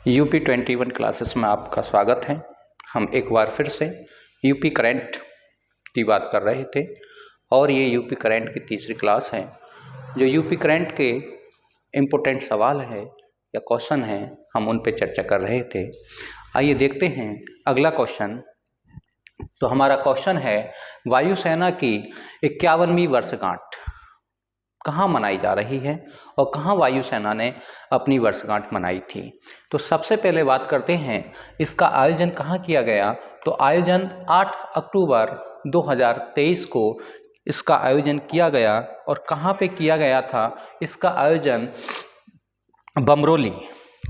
UP 21 classes में आपका स्वागत है। हम एक बार फिर से यूपी करंट की बात कर रहे थे और ये यूपी करंट की तीसरी क्लास है। जो यूपी करंट के इम्पोर्टेंट सवाल है या क्वेश्चन हैं, हम उन पे चर्चा कर रहे थे। आइए देखते हैं अगला क्वेश्चन। तो हमारा क्वेश्चन है, वायुसेना की 51वीं वर्षगांठ कहाँ मनाई जा रही है और कहाँ वायुसेना ने अपनी वर्षगांठ मनाई थी। तो सबसे पहले बात करते हैं इसका आयोजन कहाँ किया गया। तो आयोजन 8 अक्टूबर 2023 को इसका आयोजन किया गया। और कहाँ पे किया गया था इसका आयोजन? बमरोली।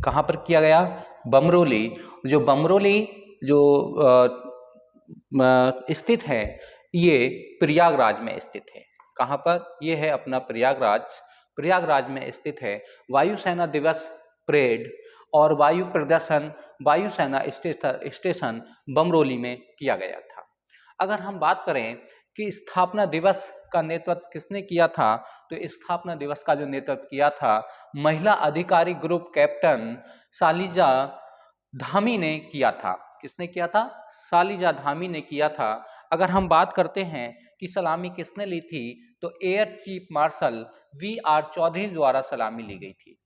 कहाँ पर किया गया? बमरोली। जो बमरोली जो स्थित है, ये प्रयागराज में स्थित है। कहाँ पर? ये है अपना प्रयागराज। प्रयागराज में स्थित है। वायुसेना दिवस परेड और वायु प्रदर्शन वायुसेना स्टेशन बमरोली में किया गया था। अगर हम बात करें कि स्थापना दिवस का नेतृत्व किसने किया था, तो स्थापना दिवस का जो नेतृत्व किया था महिला अधिकारी ग्रुप कैप्टन शालिजा धामी ने किया था। किसने किया था? शालिजा धामी ने किया था। अगर हम बात करते हैं कि सलामी किसने ली थी, तो air chief marshal VR Chaudhary द्वारा सलामी ली गई थी।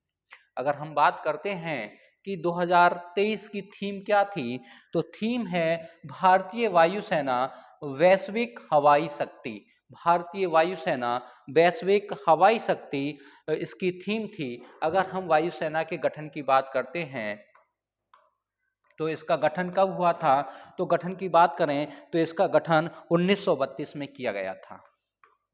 अगर हम बात करते हैं कि 2023 की थीम क्या थी, तो थीम है भारतीय वायुसेना वैश्विक हवाई शक्ति। भारतीय वायुसेना वैश्विक हवाई शक्ति इसकी थीम थी। अगर हम वायुसेना के गठन की बात करते हैं तो इसका गठन कब हुआ था, तो गठन की बात करें तो इसका गठन 1932 में किया गया था।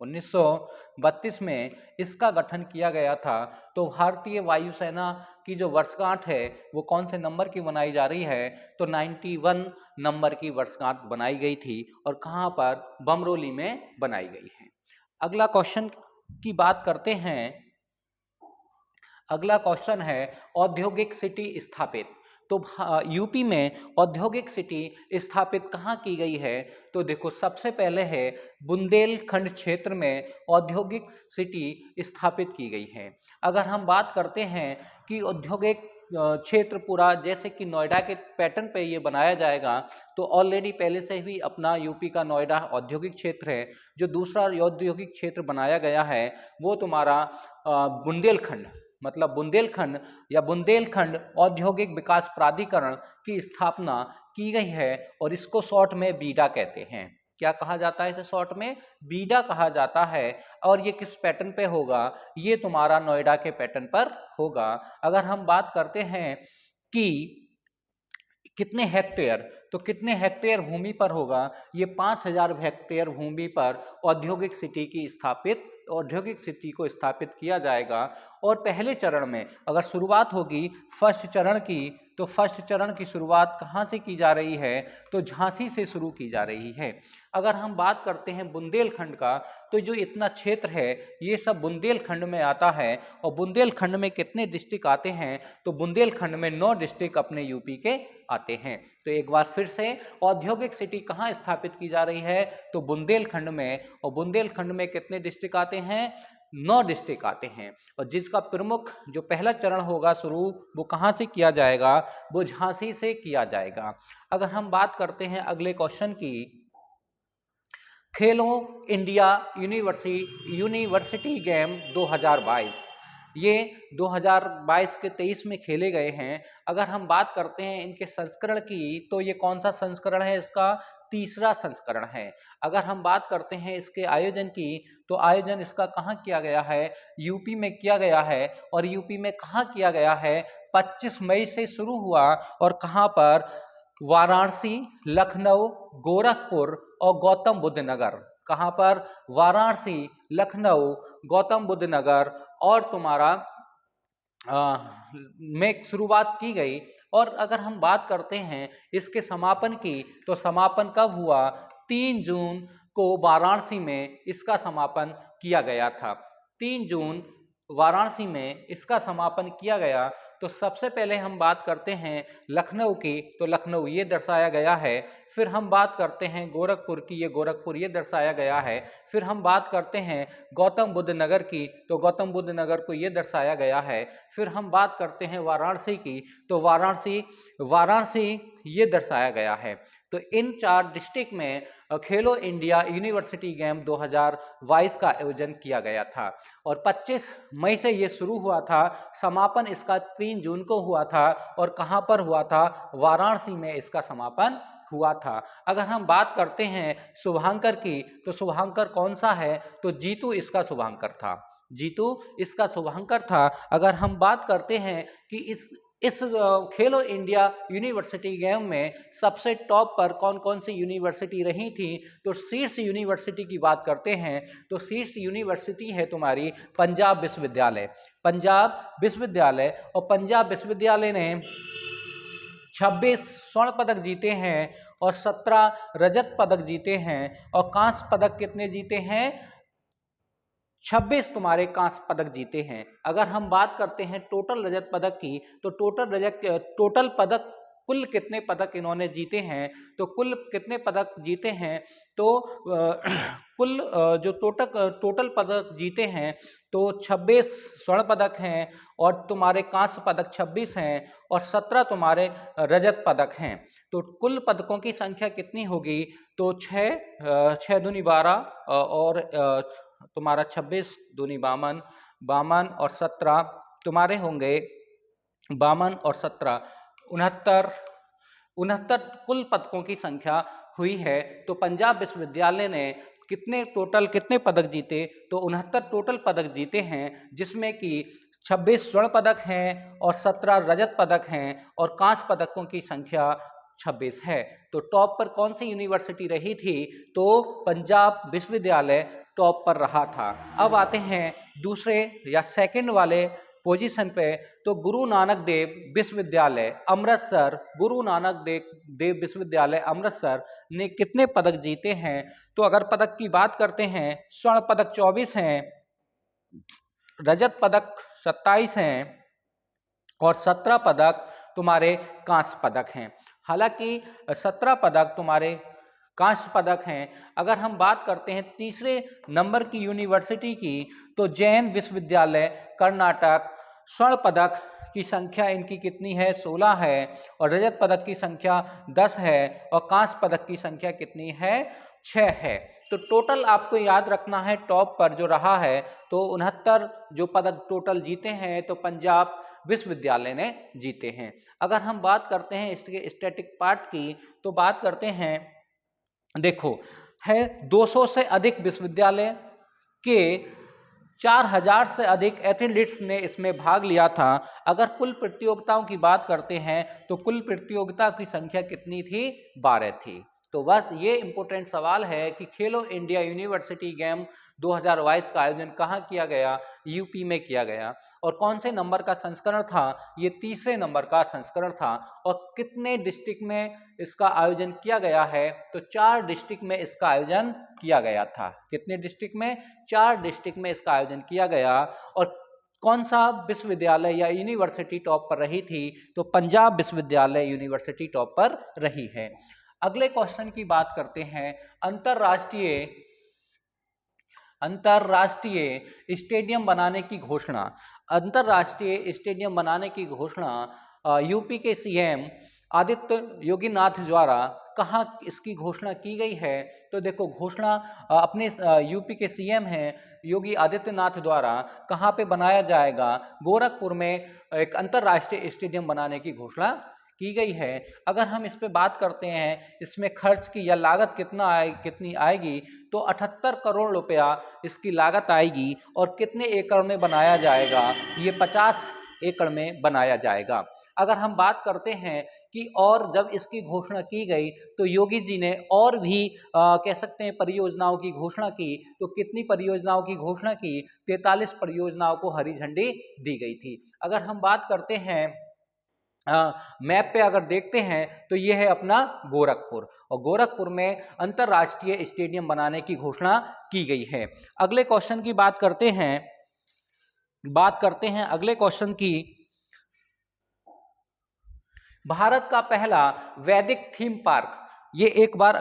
1932 में इसका गठन किया गया था। तो भारतीय वायुसेना की जो वर्षगांठ है वो कौन से नंबर की बनाई जा रही है, तो 91 नंबर की वर्षगांठ बनाई गई थी। और कहाँ पर? बमरोली में बनाई गई है। अगला क्वेश्चन की बात करते हैं। अगला क्वेश्चन है औद्योगिक सिटी स्थापित। तो यूपी में औद्योगिक सिटी स्थापित कहाँ की गई है, तो देखो सबसे पहले है बुंदेलखंड क्षेत्र में औद्योगिक सिटी स्थापित की गई है। अगर हम बात करते हैं कि औद्योगिक क्षेत्र पूरा जैसे कि नोएडा के पैटर्न पे ये बनाया जाएगा, तो ऑलरेडी पहले से ही अपना यूपी का नोएडा औद्योगिक क्षेत्र है। जो दूसरा औद्योगिक क्षेत्र बनाया गया है वो तुम्हारा बुंदेलखंड, मतलब बुंदेलखंड या बुंदेलखंड औद्योगिक विकास प्राधिकरण की स्थापना की गई है। और इसको शॉर्ट में बीडा कहते हैं। क्या कहा जाता है इसे? शॉर्ट में बीडा कहा जाता है। और ये किस पैटर्न पे होगा? ये तुम्हारा नोएडा के पैटर्न पर होगा। अगर हम बात करते हैं कि कितने हेक्टेयर, तो कितने हेक्टेयर भूमि पर होगा? ये 5000 हेक्टेयर भूमि पर औद्योगिक सिटी को स्थापित किया जाएगा। और पहले चरण में अगर शुरुआत होगी फर्स्ट चरण की, तो फर्स्ट चरण की शुरुआत कहाँ से की जा रही है, तो झांसी से शुरू की जा रही है। अगर हम बात करते हैं बुंदेलखंड का, तो जो इतना क्षेत्र है ये सब बुंदेलखंड में आता है। और बुंदेलखंड में कितने डिस्ट्रिक्ट आते हैं, तो बुंदेलखंड में 9 डिस्ट्रिक्ट अपने यूपी के आते हैं। तो एक बार फिर से औद्योगिक सिटी कहाँ स्थापित की जा रही है, तो बुंदेलखंड में। और बुंदेलखंड में कितने डिस्ट्रिक्ट आते हैं? 9 डिस्ट्रिक्ट आते हैं। और जिसका प्रमुख जो पहला चरण होगा शुरू, वो कहाँ से किया जाएगा, वो झांसी से किया जाएगा। अगर हम बात करते हैं अगले क्वेश्चन की, खेलो इंडिया यूनिवर्सिटी गेम 2022, ये 2022 के 23 में खेले गए हैं। अगर हम बात करते हैं इनके संस्करण की, तो ये कौन सा संस्करण है? इसका तीसरा संस्करण है। अगर हम बात करते हैं इसके आयोजन की, तो आयोजन इसका कहाँ किया गया है? यूपी में किया गया है। और यूपी में कहाँ किया गया है? 25 मई से शुरू हुआ और कहाँ पर? वाराणसी, लखनऊ, गोरखपुर और गौतम बुद्ध नगर। कहाँ पर? वाराणसी, लखनऊ, गौतम बुद्ध नगर और तुम्हारा में शुरुआत की गई। और अगर हम बात करते हैं इसके समापन की, तो समापन कब हुआ? 3 जून को वाराणसी में इसका समापन किया गया था। 3 जून वाराणसी में इसका समापन किया गया। तो सबसे पहले हम बात करते हैं लखनऊ की, तो लखनऊ ये दर्शाया गया है। फिर हम बात करते हैं गोरखपुर की, ये गोरखपुर ये दर्शाया गया है। फिर हम बात करते हैं गौतम बुद्ध नगर की, तो गौतम बुद्ध नगर को ये दर्शाया गया है। फिर हम बात करते हैं वाराणसी की, तो वाराणसी ये दर्शाया गया है। तो इन 4 डिस्ट्रिक्ट में खेलो इंडिया यूनिवर्सिटी गेम 2022 का आयोजन किया गया था और 25 मई से ये शुरू हुआ था। समापन इसका 3 जून को हुआ था और कहाँ पर हुआ था? वाराणसी में इसका समापन हुआ था। अगर हम बात करते हैं शुभांकर की, तो शुभांकर कौन सा है? तो जीतू इसका शुभांकर था, जीतू इसका शुभांकर था। अगर हम बात करते हैं कि इस खेलो इंडिया यूनिवर्सिटी गेम में सबसे टॉप पर कौन कौन सी यूनिवर्सिटी रही थी, तो शीर्ष यूनिवर्सिटी की बात करते हैं तो शीर्ष यूनिवर्सिटी है तुम्हारी पंजाब विश्वविद्यालय। पंजाब विश्वविद्यालय, और पंजाब विश्वविद्यालय ने 26 स्वर्ण पदक जीते हैं और 17 रजत पदक जीते हैं और कांस्य पदक कितने जीते हैं? 26 तुम्हारे कांस्य पदक जीते हैं। अगर हम बात करते हैं टोटल रजत पदक की, तो टोटल पदक कुल कितने पदक इन्होंने जीते हैं? तो कुल कितने पदक जीते हैं? तो कुल जो टोटल पदक जीते हैं तो 26 स्वर्ण पदक हैं और तुम्हारे कांस्य पदक 26 हैं और 17 तुम्हारे रजत पदक हैं। तो कुल पदकों की संख्या कितनी होगी? तो 6 दूनी 12 और तुम्हारा 26 दूनी 52, 52 और 17 तुम्हारे होंगे 52 और 17 69 कुल पदकों की संख्या हुई है। तो पंजाब विश्वविद्यालय ने कितने पदक जीते? तो 69 टोटल पदक जीते हैं, जिसमें कि 26 स्वर्ण पदक हैं और 17 रजत पदक हैं और कांस्य पदकों की संख्या 26 है। तो टॉप पर कौन सी यूनिवर्सिटी रही थी? तो पंजाब विश्वविद्यालय टॉप पर रहा था। अब आते हैं दूसरे या सेकंड वाले पोजीशन पे, तो गुरु नानक देव विश्वविद्यालय अमृतसर, गुरु नानक देव विश्वविद्यालय अमृतसर ने कितने पदक जीते हैं? तो अगर पदक की बात करते हैं, स्वर्ण पदक 24 हैं, रजत पदक 27 हैं और 17 पदक तुम्हारे कांस्य पदक हैं। हालांकि 17 पदक तुम्हारे कांस्य पदक हैं। अगर हम बात करते हैं तीसरे नंबर की यूनिवर्सिटी की, तो जैन विश्वविद्यालय कर्नाटक, स्वर्ण पदक की संख्या इनकी कितनी है? 16 है और रजत पदक की संख्या 10 है और कांस्य पदक की संख्या कितनी है? 6 है। तो टोटल आपको याद रखना है, टॉप पर जो रहा है तो 69 जो पदक टोटल जीते हैं तो पंजाब विश्वविद्यालय ने जीते हैं। अगर हम बात करते हैं इसके स्टैटिक पार्ट की, तो बात करते हैं, देखो है 200 से अधिक विश्वविद्यालय के 4000 से अधिक एथलीट्स ने इसमें भाग लिया था। अगर कुल प्रतियोगिताओं की बात करते हैं तो कुल प्रतियोगिता की संख्या कितनी थी? 12 थी। तो बस ये इंपॉर्टेंट सवाल है कि खेलो इंडिया यूनिवर्सिटी गेम 2022 का आयोजन कहाँ किया गया? यूपी में किया गया। और कौन से नंबर का संस्करण था? ये तीसरे नंबर का संस्करण था। और कितने डिस्ट्रिक्ट में इसका आयोजन किया गया है? तो 4 डिस्ट्रिक्ट में इसका आयोजन किया गया था। कितने डिस्ट्रिक्ट में? 4 डिस्ट्रिक्ट में इसका आयोजन किया गया। और कौन सा विश्वविद्यालय या यूनिवर्सिटी टॉप पर रही थी? तो पंजाब विश्वविद्यालय यूनिवर्सिटी टॉप पर रही है। अगले क्वेश्चन की बात करते हैं, अंतरराष्ट्रीय स्टेडियम बनाने की घोषणा। अंतरराष्ट्रीय स्टेडियम बनाने की घोषणा यूपी के सीएम आदित्य योगी नाथ द्वारा कहाँ इसकी घोषणा की गई है? तो देखो घोषणा अपने यूपी के सीएम हैं योगी आदित्यनाथ द्वारा कहाँ पे बनाया जाएगा? गोरखपुर में एक अंतरराष्ट्रीय स्टेडियम बनाने की घोषणा की गई है। अगर हम इस पे बात करते हैं, इसमें खर्च की या लागत कितनी आएगी? तो 78 करोड़ रुपया इसकी लागत आएगी। और कितने एकड़ में बनाया जाएगा? ये 50 एकड़ में बनाया जाएगा। अगर हम बात करते हैं कि और जब इसकी घोषणा की गई तो योगी जी ने और भी कह सकते हैं परियोजनाओं की घोषणा की। तो कितनी परियोजनाओं की घोषणा की? 43 परियोजनाओं को हरी झंडी दी गई थी। अगर हम बात करते हैं मैप पे अगर देखते हैं तो ये है अपना गोरखपुर, और गोरखपुर में अंतरराष्ट्रीय स्टेडियम बनाने की घोषणा की गई है। अगले क्वेश्चन की बात करते हैं अगले क्वेश्चन की, भारत का पहला वैदिक थीम पार्क, ये एक बार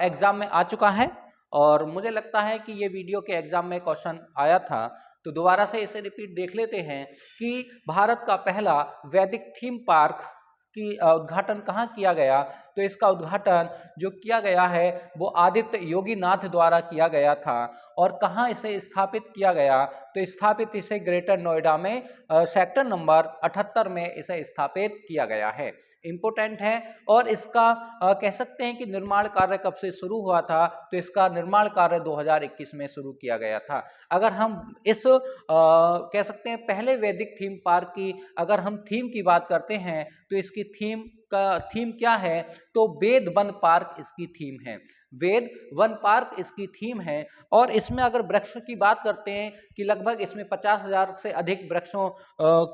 एग्जाम में आ चुका है और मुझे लगता है कि ये वीडियो के एग्जाम में क्वेश्चन आया था, तो दोबारा से इसे रिपीट देख लेते हैं कि भारत का पहला वैदिक थीम पार्क की उद्घाटन कहाँ किया गया। तो इसका उद्घाटन जो किया गया है वो आदित्य योगी नाथ द्वारा किया गया था। और कहाँ इसे स्थापित किया गया, तो स्थापित इसे ग्रेटर नोएडा में सेक्टर नंबर 78 में इसे स्थापित किया गया है। इम्पोर्टेंट है। और इसका कह सकते हैं कि निर्माण कार्य कब से शुरू हुआ था, तो इसका निर्माण कार्य 2021 में शुरू किया गया था। अगर हम इस कह सकते हैं पहले वैदिक थीम पार्क की अगर हम थीम की बात करते हैं, तो इसकी थीम क्या है, तो वेद वन पार्क इसकी थीम है। वेद वन पार्क इसकी थीम है। और इसमें अगर वृक्ष की बात करते हैं कि लगभग इसमें 50,000 से अधिक वृक्षों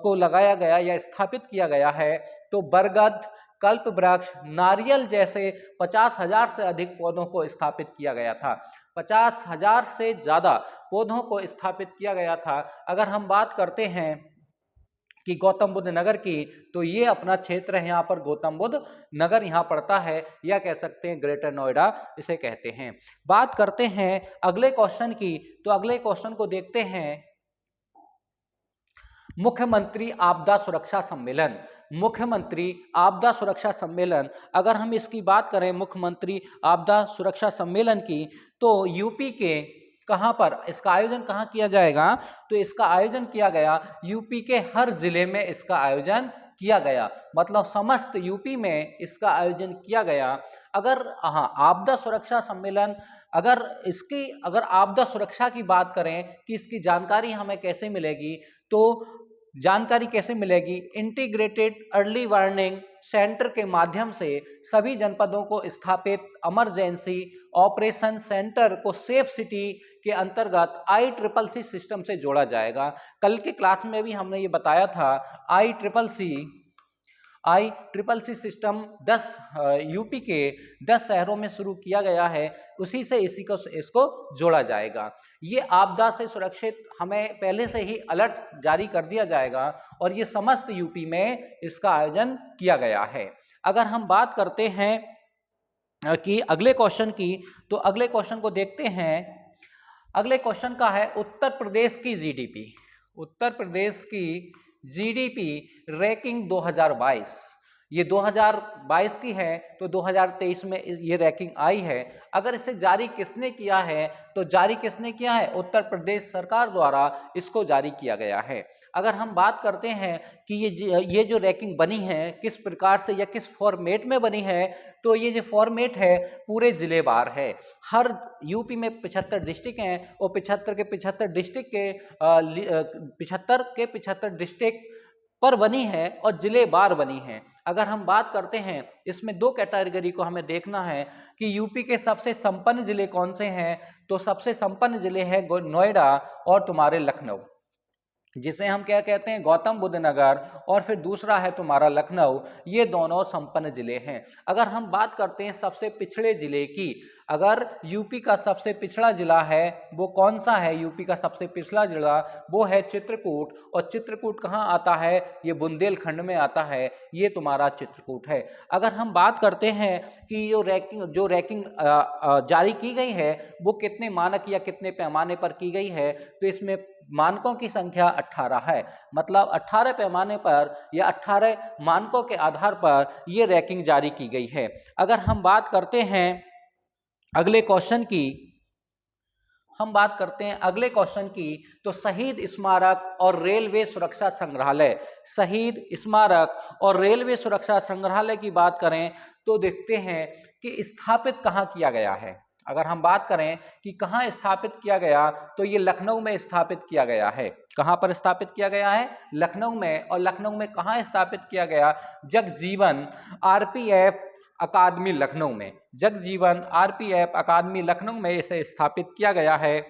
को लगाया गया या स्थापित किया गया है, तो बरगद, कल्प वृक्ष, नारियल जैसे 50,000 से अधिक पौधों को स्थापित किया गया था। 50,000 से ज्यादा पौधों को स्थापित किया गया था। अगर हम बात करते हैं कि गौतम बुद्ध नगर की, तो ये अपना क्षेत्र है, यहाँ पर गौतम बुद्ध नगर यहाँ पड़ता है, या कह सकते हैं ग्रेटर नोएडा इसे कहते हैं। बात करते हैं अगले क्वेश्चन की, तो अगले क्वेश्चन को देखते हैं। मुख्यमंत्री आपदा सुरक्षा सम्मेलन, मुख्यमंत्री आपदा सुरक्षा सम्मेलन, अगर हम इसकी बात करें मुख्यमंत्री आपदा सुरक्षा सम्मेलन की, तो यूपी के कहां पर इसका आयोजन कहां किया जाएगा, तो इसका आयोजन किया गया यूपी के हर जिले में इसका आयोजन किया गया, मतलब समस्त यूपी में इसका आयोजन किया गया। अगर हाँ, आपदा सुरक्षा सम्मेलन, अगर आपदा सुरक्षा की बात करें कि इसकी जानकारी हमें कैसे मिलेगी, तो जानकारी कैसे मिलेगी, इंटीग्रेटेड अर्ली वार्निंग सेंटर के माध्यम से सभी जनपदों को स्थापित इमरजेंसी ऑपरेशन सेंटर को सेफ सिटी के अंतर्गत ICCC सिस्टम से जोड़ा जाएगा। कल के क्लास में भी हमने ये बताया था, ICCC सिस्टम 10 यूपी के 10 शहरों में शुरू किया गया है, उसी से इसको जोड़ा जाएगा। ये आपदा से सुरक्षित हमें पहले से ही अलर्ट जारी कर दिया जाएगा और ये समस्त यूपी में इसका आयोजन किया गया है। अगर हम बात करते हैं कि अगले क्वेश्चन की, तो अगले क्वेश्चन को देखते हैं। अगले क्वेश्चन का है उत्तर प्रदेश की जीडीपी, उत्तर प्रदेश की जीडीपी रैंकिंग 2022, ये 2022 की है, तो 2023 में ये रैंकिंग आई है। अगर इसे जारी किसने किया है, तो जारी किसने किया है, उत्तर प्रदेश सरकार द्वारा इसको जारी किया गया है। अगर हम बात करते हैं कि ये जो रैंकिंग बनी है किस प्रकार से या किस फॉर्मेट में बनी है, तो ये जो फॉर्मेट है पूरे जिलेवार है। हर यूपी में 75 डिस्ट्रिक्ट हैं और 75 के 75 डिस्ट्रिक्ट के 75 डिस्ट्रिक्ट पर बनी है और जिलेवार बनी है। अगर हम बात करते हैं, इसमें दो कैटेगरी को हमें देखना है कि यूपी के सबसे संपन्न जिले कौन से हैं, तो सबसे संपन्न जिले हैं नोएडा और तुम्हारे लखनऊ, जिसे हम क्या कहते हैं, गौतम बुद्ध नगर, और फिर दूसरा है तुम्हारा लखनऊ। ये दोनों संपन्न जिले हैं। अगर हम बात करते हैं सबसे पिछड़े जिले की, अगर यूपी का सबसे पिछड़ा जिला है वो कौन सा है, यूपी का सबसे पिछड़ा जिला वो है चित्रकूट। और चित्रकूट कहाँ आता है, ये बुंदेलखंड में आता है, ये तुम्हारा चित्रकूट है। अगर हम बात करते हैं कि जो रैंकिंग जारी की गई है वो कितने मानक या कितने पैमाने पर की गई है, तो इसमें मानकों की संख्या 18 है, मतलब 18 पैमाने पर या 18 मानकों के आधार पर यह रैंकिंग जारी की गई है। अगर हम बात करते हैं अगले क्वेश्चन की, तो शहीद स्मारक और रेलवे सुरक्षा संग्रहालय, शहीद स्मारक और रेलवे सुरक्षा संग्रहालय की बात करें तो देखते हैं कि स्थापित कहाँ किया गया है। अगर हम बात करें कि कहाँ स्थापित किया गया, तो ये लखनऊ में स्थापित किया गया है। कहाँ पर स्थापित किया गया है, लखनऊ में। और लखनऊ में कहाँ स्थापित किया गया, जगजीवन RPF अकादमी लखनऊ में, जगजीवन RPF अकादमी लखनऊ में इसे स्थापित किया गया है।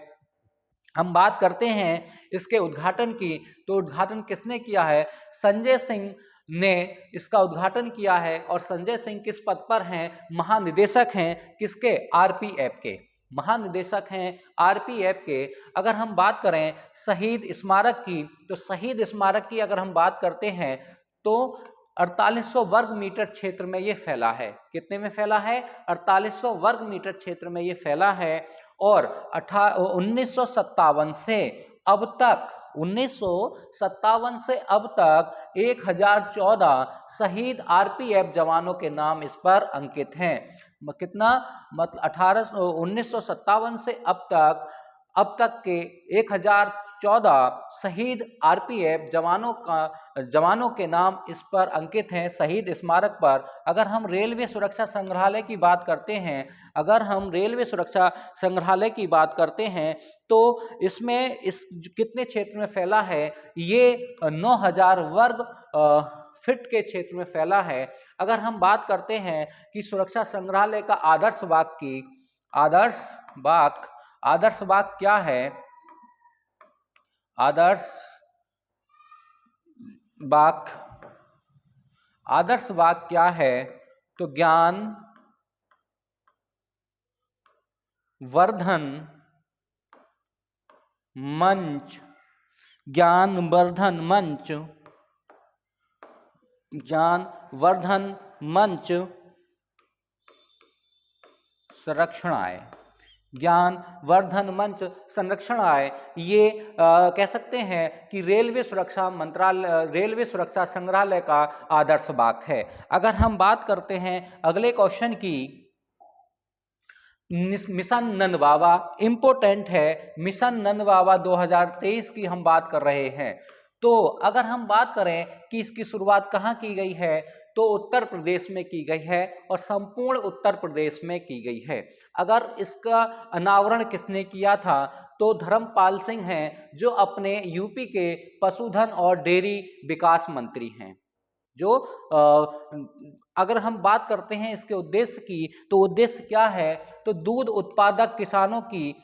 हम बात करते हैं इसके उद्घाटन की, तो उद्घाटन किसने किया है, संजय सिंह ने इसका उद्घाटन किया है। और संजय सिंह किस पद पर हैं, महानिदेशक हैं, किसके, RPF के महानिदेशक हैं, RPF के। अगर हम बात करें शहीद स्मारक की, तो शहीद स्मारक की अगर हम बात करते हैं तो 4800 वर्ग मीटर क्षेत्र में ये फैला है। कितने में फैला है? 4800 वर्ग मीटर क्षेत्र में ये फैला है। और 1957 से अब तक 1957 से अब तक 1014 शहीद आरपीएफ जवानों के नाम इस पर अंकित हैं। कितना मतलब 1957 से अब तक के 1014 शहीद आरपीएफ जवानों के नाम इस पर अंकित हैं शहीद स्मारक पर। अगर हम रेलवे सुरक्षा संग्रहालय की बात करते हैं, तो इसमें कितने क्षेत्र में फैला है? ये 9000 वर्ग फीट के क्षेत्र में फैला है। अगर हम बात करते हैं कि सुरक्षा संग्रहालय का आदर्श बाग क्या है? आदर्श बाग क्या है? तो ज्ञानवर्धन मंच संरक्षणाय ये कह सकते हैं कि रेलवे सुरक्षा संग्रहालय का आदर्श बाग है। अगर हम बात करते हैं अगले क्वेश्चन की, मिशन नंदबाबा इंपोर्टेंट है। मिशन नंदबाबा 2023 की हम बात कर रहे हैं। तो अगर हम बात करें कि इसकी शुरुआत कहाँ की गई है, तो उत्तर प्रदेश में की गई है और संपूर्ण उत्तर प्रदेश में की गई है। अगर इसका अनावरण किसने किया था, तो धर्मपाल सिंह हैं, जो अपने यूपी के पशुधन और डेयरी विकास मंत्री हैं। जो अगर हम बात करते हैं इसके उद्देश्य की, तो उद्देश्य क्या है? तो दूध उत्पादक किसानों की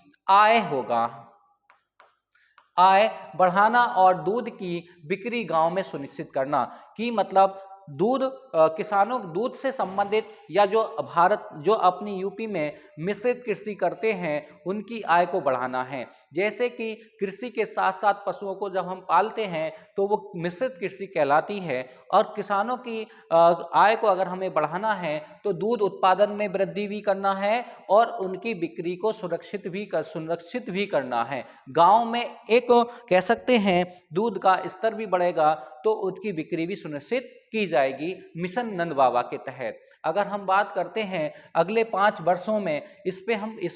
आय बढ़ाना और दूध की बिक्री गांव में सुनिश्चित करना। कि मतलब दूध से संबंधित या जो अपनी यूपी में मिश्रित कृषि करते हैं उनकी आय को बढ़ाना है। जैसे कि कृषि के साथ साथ पशुओं को जब हम पालते हैं तो वो मिश्रित कृषि कहलाती है। और किसानों की आय को अगर हमें बढ़ाना है तो दूध उत्पादन में वृद्धि भी करना है और उनकी बिक्री को सुरक्षित भी करना है। गांव में एक कह सकते हैं दूध का स्तर भी बढ़ेगा तो उसकी बिक्री भी सुनिश्चित की जाएगी मिशन नंद बाबा के तहत। अगर हम बात करते हैं अगले 5 वर्षों में इस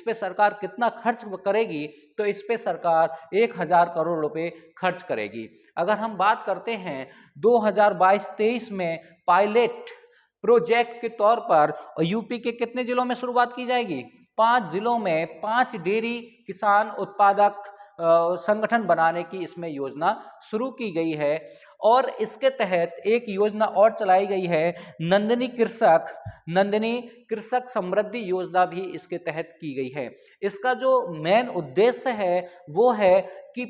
पे सरकार कितना खर्च करेगी, तो इस पे सरकार 1000 करोड़ रुपए खर्च करेगी। अगर हम बात करते हैं 2022-23 में पायलट प्रोजेक्ट के तौर पर यूपी के कितने जिलों में शुरुआत की जाएगी? 5 जिलों में 5 डेयरी किसान उत्पादक संगठन बनाने की इसमें योजना शुरू की गई है। और इसके तहत एक योजना और चलाई गई है, नंदिनी कृषक समृद्धि योजना भी इसके तहत की गई है। इसका जो मेन उद्देश्य है वो है कि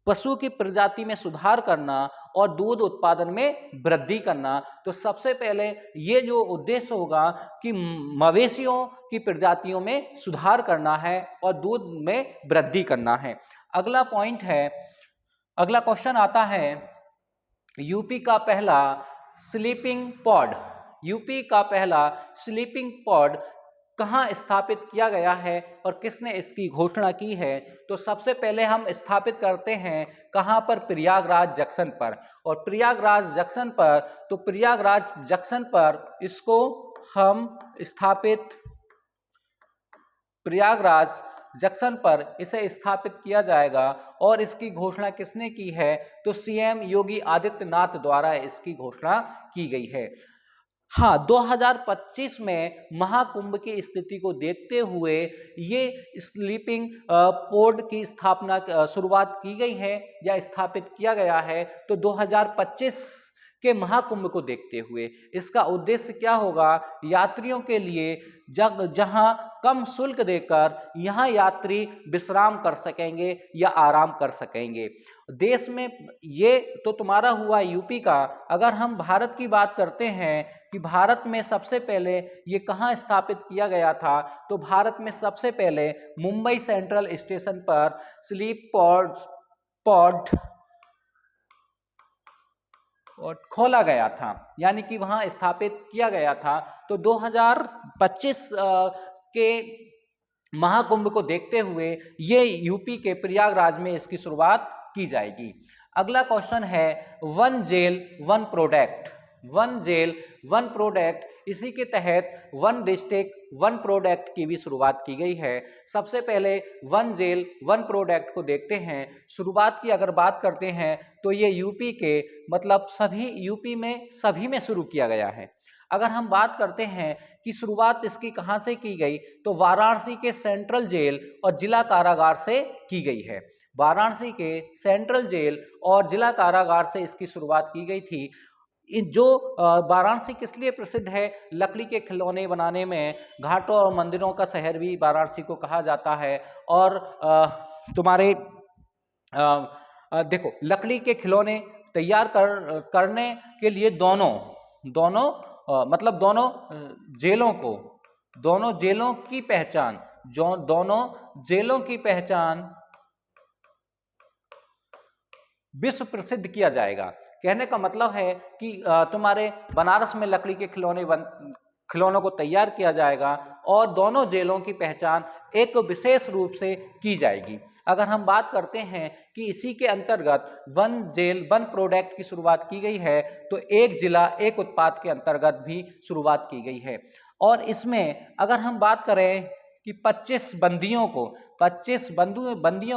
पशु की प्रजाति में सुधार करना और दूध उत्पादन में वृद्धि करना। तो सबसे पहले ये जो उद्देश्य होगा कि मवेशियों की प्रजातियों में सुधार करना है और दूध में वृद्धि करना है। अगला क्वेश्चन आता है, यूपी का पहला स्लीपिंग पॉड कहाँ स्थापित किया गया है और किसने इसकी घोषणा की है? तो सबसे पहले हम स्थापित करते हैं कहाँ पर? प्रयागराज जंक्शन पर। और प्रयागराज जंक्शन पर इसको हम प्रयागराज जंक्शन पर इसे स्थापित किया जाएगा। और इसकी घोषणा किसने की है? तो सीएम योगी आदित्यनाथ द्वारा इसकी घोषणा की गई है। हाँ, 2025 में महाकुंभ की स्थिति को देखते हुए ये स्लीपिंग पोड की शुरुआत की गई है या स्थापित किया गया है। तो 2025 के महाकुंभ को देखते हुए इसका उद्देश्य क्या होगा? यात्रियों के लिए जहां कम शुल्क देकर यहां यात्री विश्राम कर सकेंगे या आराम कर सकेंगे। देश में ये तो तुम्हारा हुआ यूपी का। अगर हम भारत की बात करते हैं कि भारत में सबसे पहले ये कहाँ स्थापित किया गया था, तो भारत में सबसे पहले मुंबई सेंट्रल स्टेशन पर स्लीप पॉड और खोला गया था, यानी कि वहां स्थापित किया गया था। तो 2025 के महाकुंभ को देखते हुए ये यूपी के प्रयागराज में इसकी शुरुआत की जाएगी। अगला क्वेश्चन है one jail one product. One jail one product, इसी के तहत वन डिस्ट्रिक्ट वन प्रोडक्ट की भी शुरुआत की गई है। सबसे पहले वन जेल वन प्रोडक्ट को देखते हैं। शुरुआत की अगर बात करते हैं तो ये यूपी के मतलब सभी यूपी में सभी में शुरू किया गया है। अगर हम बात करते हैं कि शुरुआत इसकी कहां से की गई, तो वाराणसी के सेंट्रल जेल और जिला कारागार से की गई है। वाराणसी के सेंट्रल जेल और जिला कारागार से इसकी शुरुआत की गई थी। जो वाराणसी किस लिए प्रसिद्ध है? लकड़ी के खिलौने बनाने में। घाटों और मंदिरों का शहर भी वाराणसी को कहा जाता है। और तुम्हारे देखो, लकड़ी के खिलौने तैयार करने के लिए दोनों मतलब दोनों जेलों की पहचान, दोनों जेलों की पहचान विश्व प्रसिद्ध किया जाएगा। कहने का मतलब है कि तुम्हारे बनारस में लकड़ी के खिलौनों को तैयार किया जाएगा और दोनों जेलों की पहचान एक विशेष रूप से की जाएगी। अगर हम बात करते हैं कि इसी के अंतर्गत वन जेल वन प्रोडक्ट की शुरुआत की गई है, तो एक जिला एक उत्पाद के अंतर्गत भी शुरुआत की गई है। और इसमें अगर हम बात करें कि 25 बंदियों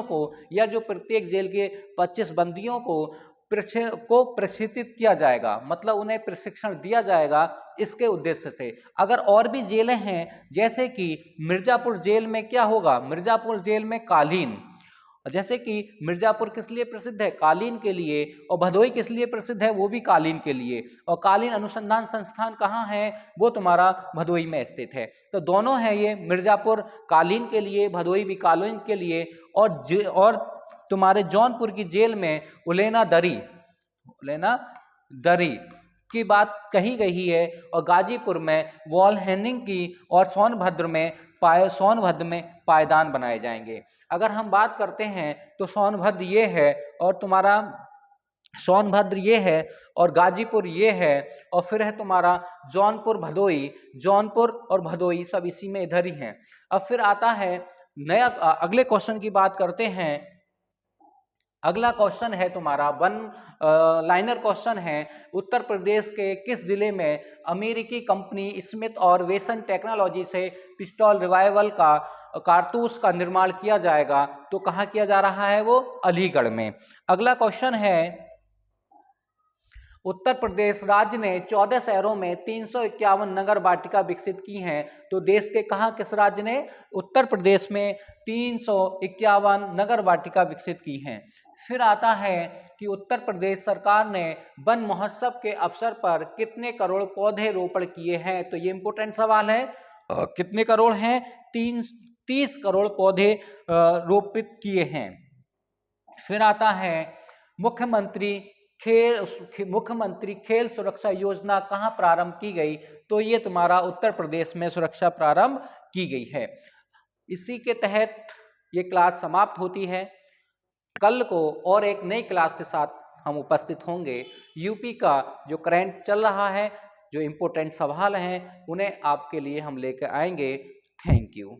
को या जो प्रत्येक जेल के 25 बंदियों को प्रशिक्षित किया जाएगा, मतलब उन्हें प्रशिक्षण दिया जाएगा, इसके उद्देश्य से। अगर और भी जेलें हैं, जैसे कि मिर्जापुर जेल में क्या होगा? मिर्जापुर जेल में कालीन, जैसे कि मिर्जापुर किस लिए प्रसिद्ध है? कालीन के लिए। और भदोई किस लिए प्रसिद्ध है? वो भी कालीन के लिए। और कालीन अनुसंधान संस्थान कहाँ है? वो तुम्हारा भदोई में स्थित है। तो दोनों है ये, मिर्जापुर कालीन के लिए, भदोई भी कालीन के लिए। और तुम्हारे जौनपुर की जेल में उलेना दरी की बात कही गई है। और गाजीपुर में वॉल हैंगिंग की, और सोनभद्र में पायदान बनाए जाएंगे। अगर हम बात करते हैं तो सोनभद्र ये है, और तुम्हारा सोनभद्र ये है, और गाजीपुर ये है, और फिर है तुम्हारा जौनपुर और भदोई सब इसी में इधर ही हैं। अब फिर आता है नया, अगले क्वेश्चन की बात करते हैं। अगला क्वेश्चन है तुम्हारा वन लाइनर क्वेश्चन है। उत्तर प्रदेश के किस जिले में अमेरिकी कंपनी स्मिथ और वेसन टेक्नोलॉजी से पिस्टल रिवाइवल का कारतूस का निर्माण किया जाएगा? तो कहाँ किया जा रहा है? वो अलीगढ़ में। अगला क्वेश्चन है, उत्तर प्रदेश राज्य ने 14 शहरों में 351 नगर वाटिका विकसित की हैं। तो देश के कहाँ किस राज्य ने उत्तर प्रदेश में 351 नगर वाटिका विकसित की हैं? फिर आता है कि उत्तर प्रदेश सरकार ने वन महोत्सव के अवसर पर कितने करोड़ पौधे रोपण किए हैं? तो ये इंपोर्टेंट सवाल है। कितने करोड़ हैं? 30 करोड़ पौधे रोपित किए हैं। फिर आता है मुख्यमंत्री खेल सुरक्षा योजना कहाँ प्रारंभ की गई? तो ये तुम्हारा उत्तर प्रदेश में सुरक्षा प्रारंभ की गई है। इसी के तहत ये क्लास समाप्त होती है। कल को और एक नई क्लास के साथ हम उपस्थित होंगे। यूपी का जो करंट चल रहा है, जो इम्पोर्टेंट सवाल हैं, उन्हें आपके लिए हम लेकर आएंगे। Thank you.